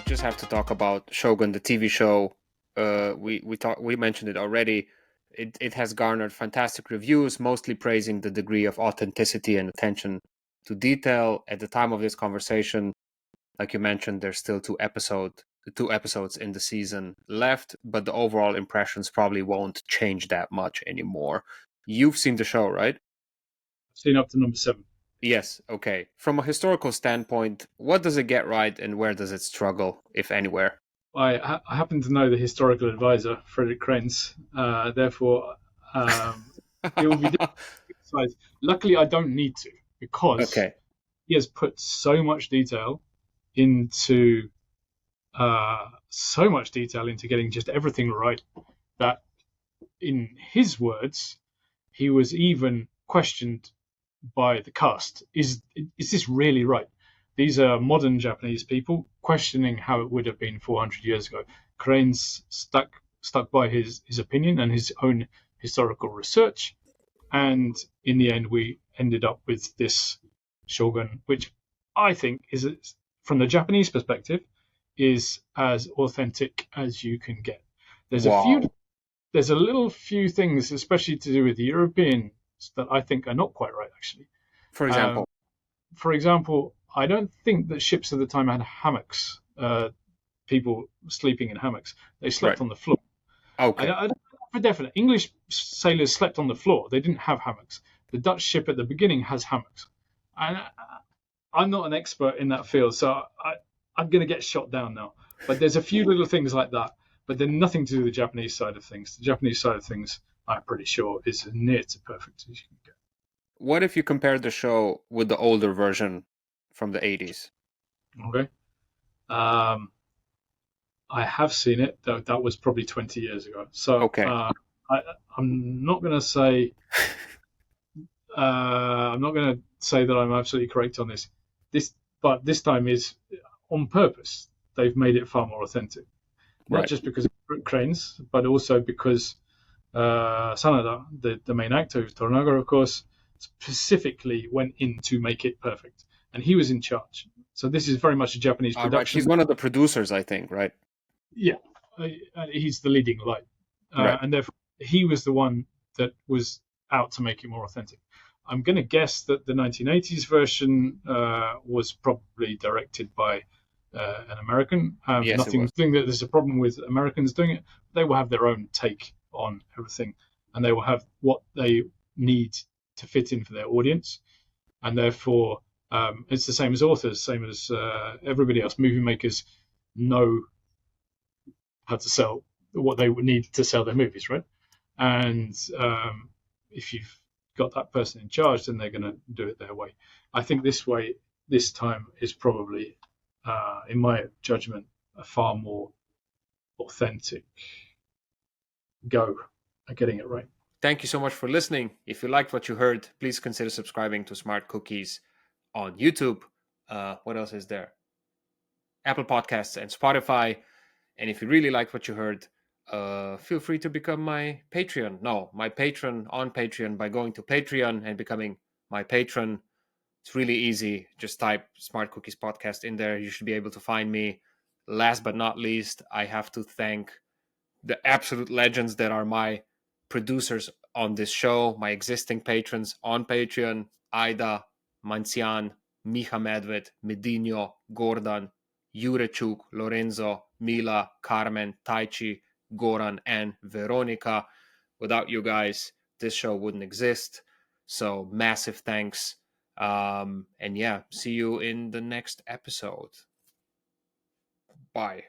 just have to talk about Shogun, the TV show. We mentioned it already. It has garnered fantastic reviews, mostly praising the degree of authenticity and attention to detail. At the time of this conversation, like you mentioned, there's still two episodes in the season left, but the overall impressions probably won't change that much anymore. You've seen the show, right? I've seen up to number 7. Yes, okay. From a historical standpoint, what does it get right and where does it struggle, if anywhere? I happen to know the historical advisor, Frederick Krenz. Therefore, it will be difficult. Luckily, I don't need to, because Okay. he has put so much detail into getting just everything right that, in his words, he was even questioned by the cast. Is this really right? These are modern Japanese people questioning how it would have been 400 years ago. Crane's stuck by his opinion and his own historical research, and in the end, we ended up with this Shogun, which I think is, from the Japanese perspective, is as authentic as you can get. There's a little few things, especially to do with the Europeans, that I think are not quite right, actually. For example? I don't think that ships at the time had hammocks, people sleeping in hammocks. They slept on the floor. Okay. I don't know for definite. English sailors slept on the floor. They didn't have hammocks. The Dutch ship at the beginning has hammocks. I'm not an expert in that field, so I'm going to get shot down now. But there's a few little things like that, but they're nothing to do with the Japanese side of things. The Japanese side of things, I'm pretty sure, is as near to perfect as you can get. What if you compare the show with the older version from the 80s? Okay. I have seen it. That was probably 20 years ago. So okay. I'm not going to say. I'm not going to say that I'm absolutely correct on this. But this time is on purpose. They've made it far more authentic, not just because of Cranes, but also because Sanada, the main actor, who's Toranaga, of course, specifically went in to make it perfect, and he was in charge. So this is very much a Japanese production. Right. He's one of the producers, I think, right? Yeah, he's the leading light, and therefore he was the one that was out to make it more authentic. I'm going to guess that the 1980s version was probably directed by an American. Yes, nothing saying that there's a problem with Americans doing it. They will have their own take on everything, and they will have what they need to fit in for their audience, and therefore it's the same as authors, same as everybody else. Movie makers know how to sell what they would need to sell their movies, right? And if you've got that person in charge, then they're going to do it their way. I think this time is probably, in my judgment, a far more authentic go at getting it right. Thank you so much for listening. If you liked what you heard, please consider subscribing to Smart Cookies on YouTube. What else is there? Apple Podcasts and Spotify. And if you really liked what you heard, feel free to become my Patreon. No, my patron on Patreon by going to Patreon and becoming my patron. It's really easy. Just type Smart Cookies Podcast in there. You should be able to find me. Last but not least, I have to thank the absolute legends that are my producers on this show, my existing patrons on Patreon: Aida, Mancian, Miha Medved, Medinho, Gordon, Jurechuk, Lorenzo, Mila, Carmen, Taichi, Goran, and Veronica. Without you guys, this show wouldn't exist. So massive thanks. And yeah, see you in the next episode. Bye.